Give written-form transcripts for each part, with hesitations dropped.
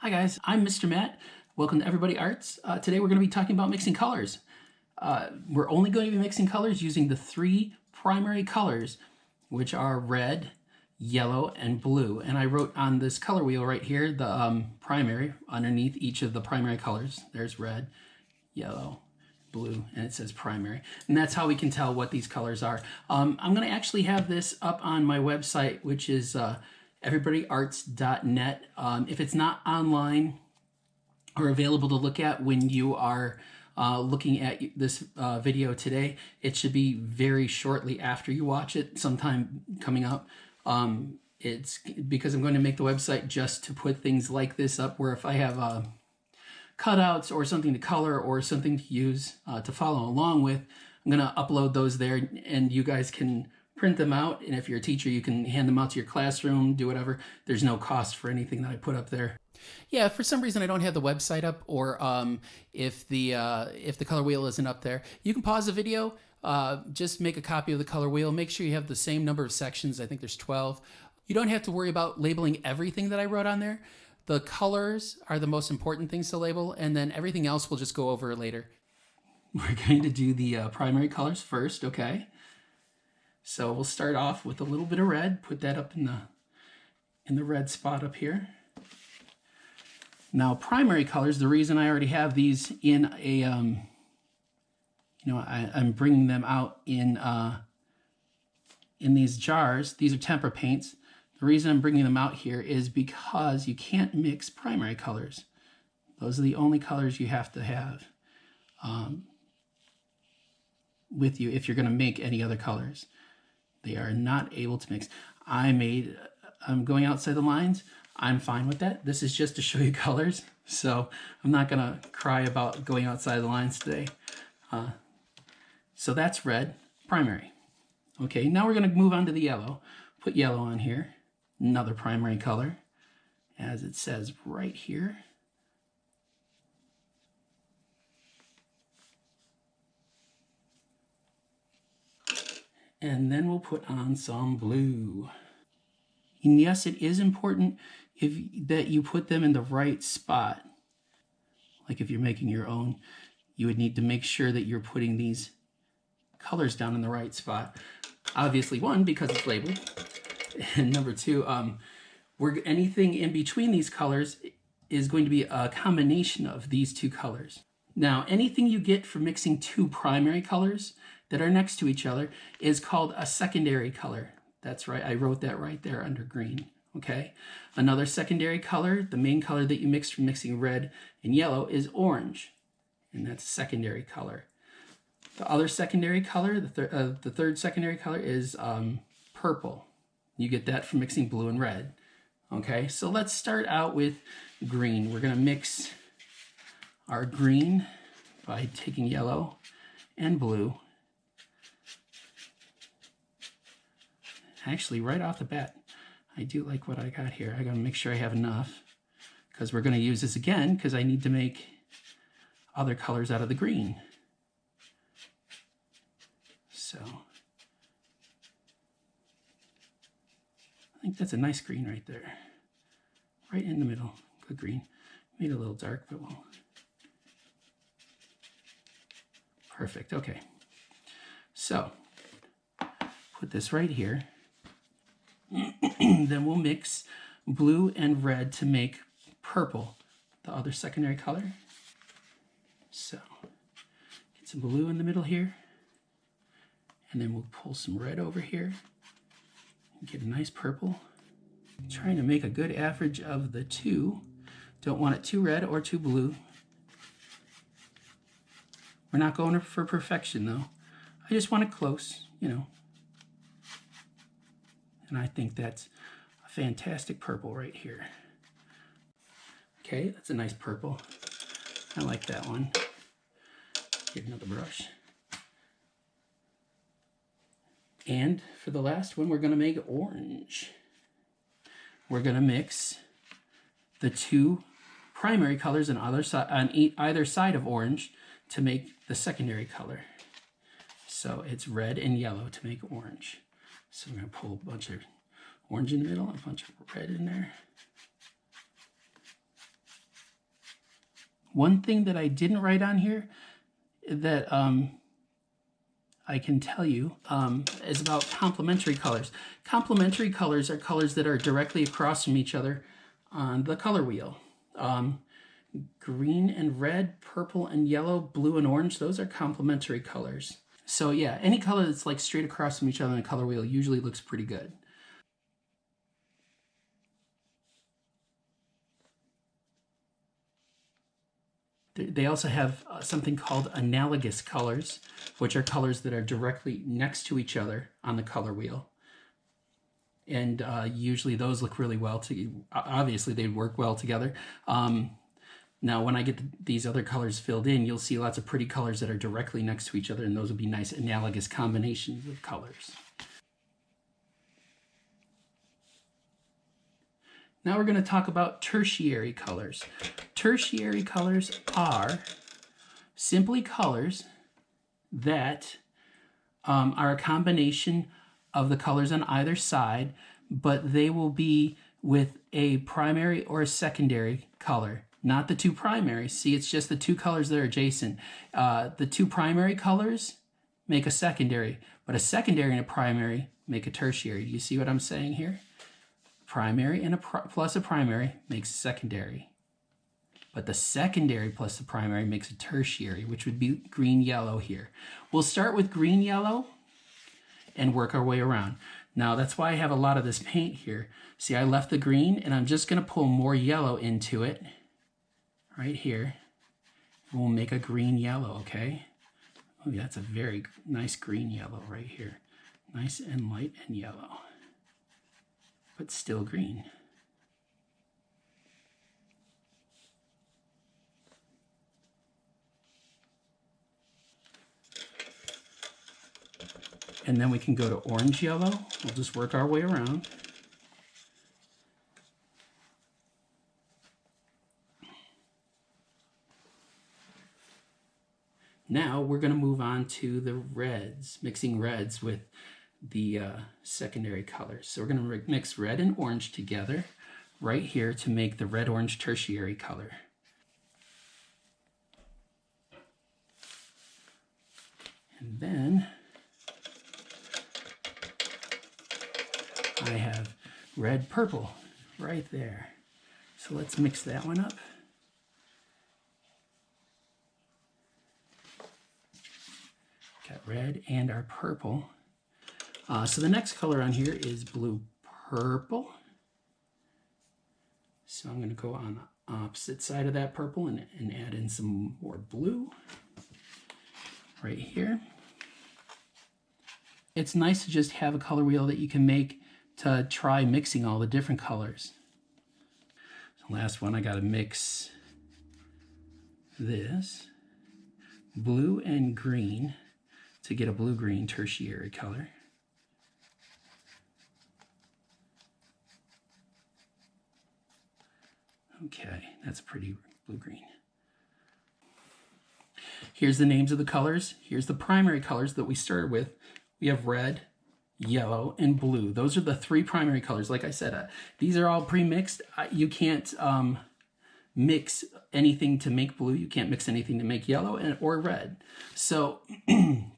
Hi guys, I'm Mr. Matt. Welcome to Everybody Arts. Today we're going to be talking about mixing colors. We're only going to be mixing colors using the three primary colors, which are red, yellow, and blue. And I wrote on this color wheel right here, the primary, underneath each of the primary colors. There's red, yellow, blue, and it says primary. And that's how we can tell what these colors are. I'm going to actually have this up on my website, which is everybodyarts.net. If it's not online or available to look at when you are looking at this video today, it should be very shortly after you watch it, sometime coming up. It's because I'm going to make the website just to put things like this up, where if I have cutouts or something to color or something to use to follow along with, I'm going to upload those there and you guys can print them out. And if you're a teacher, you can hand them out to your classroom, do whatever. There's no cost for anything that I put up there. Yeah, if for some reason I don't have the website up, or if the color wheel isn't up there, you can pause the video, just make a copy of the color wheel, make sure you have the same number of sections. I think there's 12. You don't have to worry about labeling everything that I wrote on there. The colors are the most important things to label, and then everything else we'll just go over later. We're going to do the primary colors first, okay? So we'll start off with a little bit of red. Put that up in the red spot up here. Now, primary colors, the reason I already have these in a, I'm bringing them out in these jars. These are tempera paints. The reason I'm bringing them out here is because you can't mix primary colors. Those are the only colors you have to have with you if you're going to make any other colors. They are not able to mix. I'm going outside the lines. I'm fine with that. This is just to show you colors, so I'm not going to cry about going outside the lines today. So that's red, primary. Okay, now we're going to move on to the yellow. Put yellow on here. Another primary color, as it says right here. And then we'll put on some blue. And yes, it is important that you put them in the right spot. Like if you're making your own, you would need to make sure that you're putting these colors down in the right spot. Obviously, one, because it's labeled. And number two, anything in between these colors is going to be a combination of these two colors. Now, anything you get from mixing two primary colors that are next to each other is called a secondary color. That's right, I wrote that right there under green, okay? Another secondary color, the main color that you mixed from mixing red and yellow, is orange, and that's a secondary color. The other secondary color, the third secondary color is purple. You get that from mixing blue and red, okay? So let's start out with green. We're gonna mix our green by taking yellow and blue. Actually, right off the bat, I do like what I got here. I gotta make sure I have enough, because we're gonna use this again, because I need to make other colors out of the green. So, I think that's a nice green right there. Right in the middle, good green. Made it a little dark, but we'll... Perfect, okay. So, put this right here. Then we'll mix blue and red to make purple, the other secondary color. So, get some blue in the middle here. And then we'll pull some red over here and get a nice purple. Trying to make a good average of the two. Don't want it too red or too blue. We're not going for perfection though. I just want it close, you know. And I think that's a fantastic purple right here. Okay, that's a nice purple. I like that one. Get another brush. And for the last one, we're going to make orange. We're going to mix the two primary colors on either side of orange to make the secondary color. So it's red and yellow to make orange. So we're going to pull a bunch of orange in the middle, a bunch of red in there. One thing that I didn't write on here that I can tell you is about complementary colors. Complementary colors are colors that are directly across from each other on the color wheel. Green and red, purple and yellow, blue and orange, those are complementary colors. So yeah, any color that's like straight across from each other on the color wheel usually looks pretty good. They also have something called analogous colors, which are colors that are directly next to each other on the color wheel. And usually those look really well obviously they'd work well together. Now when I get these other colors filled in, you'll see lots of pretty colors that are directly next to each other, and those would be nice analogous combinations of colors. Now we're going to talk about tertiary colors. Tertiary colors are simply colors that are a combination of the colors on either side, but they will be with a primary or a secondary color, not the two primaries. See, it's just the two colors that are adjacent. The two primary colors make a secondary, but a secondary and a primary make a tertiary. Do you see what I'm saying here? Primary and plus a primary makes a secondary. But the secondary plus the primary makes a tertiary, which would be green-yellow here. We'll start with green-yellow and work our way around. Now, that's why I have a lot of this paint here. See, I left the green, and I'm just going to pull more yellow into it right here. And we'll make a green-yellow, okay? Oh, yeah, that's a very nice green-yellow right here. Nice and light and yellow, but still green. And then we can go to orange yellow. We'll just work our way around. Now we're going to move on to the reds, mixing reds with the secondary colors. So we're going to mix red and orange together right here to make the red-orange tertiary color. And then I have red-purple right there. So let's mix that one up. Got red and our purple. So the next color on here is blue-purple. So I'm going to go on the opposite side of that purple and add in some more blue right here. It's nice to just have a color wheel that you can make to try mixing all the different colors. So last one, I got to mix this blue and green to get a blue-green tertiary color. Okay, that's pretty blue-green. Here's the names of the colors. Here's the primary colors that we started with. We have red, yellow, and blue. Those are the three primary colors. Like I said, these are all pre-mixed. You can't mix anything to make blue. You can't mix anything to make yellow or red. So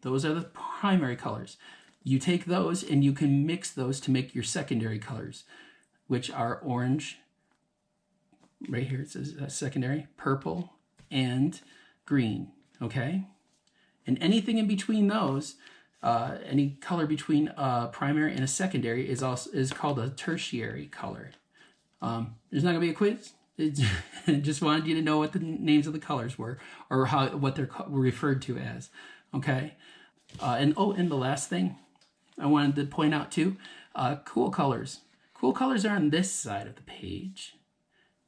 those are the primary colors. You take those and you can mix those to make your secondary colors, which are orange. Right here it says secondary, purple, and green, okay? And anything in between those, any color between a primary and a secondary is called a tertiary color. There's not gonna be a quiz. Just wanted you to know what the names of the colors were, or what they're referred to as, okay? And the last thing I wanted to point out too, cool colors. Cool colors are on this side of the page.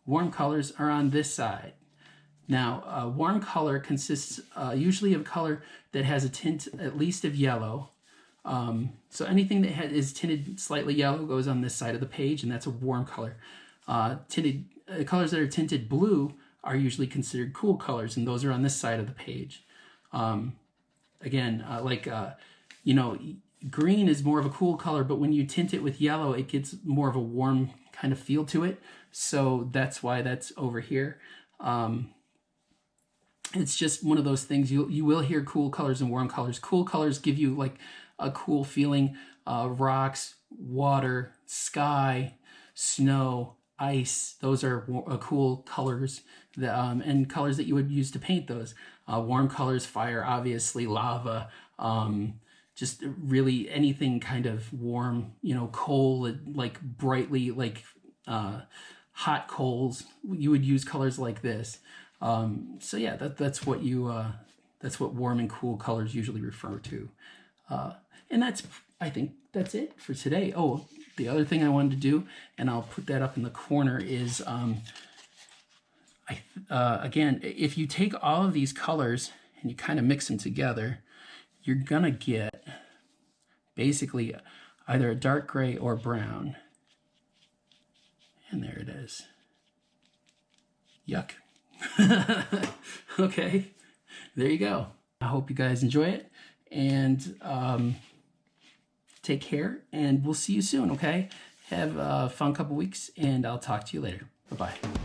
Warm colors are on this side. Now, warm color consists usually of color that has a tint at least of yellow. So anything that is tinted slightly yellow goes on this side of the page, and that's a warm color. Colors that are tinted blue are usually considered cool colors, and those are on this side of the page. Again, green is more of a cool color, but when you tint it with yellow, it gets more of a warm kind of feel to it. So that's why that's over here. It's just one of those things. You will hear cool colors and warm colors. Cool colors give you like a cool feeling. Rocks, water, sky, snow, ice. Those are cool colors that, and colors that you would use to paint those. Warm colors, fire, obviously, lava. Just really anything kind of warm, you know, coal, like brightly, like hot coals. You would use colors like this. So yeah, that's what warm and cool colors usually refer to. And I think that's it for today. Oh, the other thing I wanted to do, and I'll put that up in the corner, is again, if you take all of these colors and you kind of mix them together, you're gonna get basically either a dark gray or brown. And there it is. Yuck. Okay, there you go. I hope you guys enjoy it, and take care, and we'll see you soon, okay? Have a fun couple weeks, and I'll talk to you later. Bye-bye.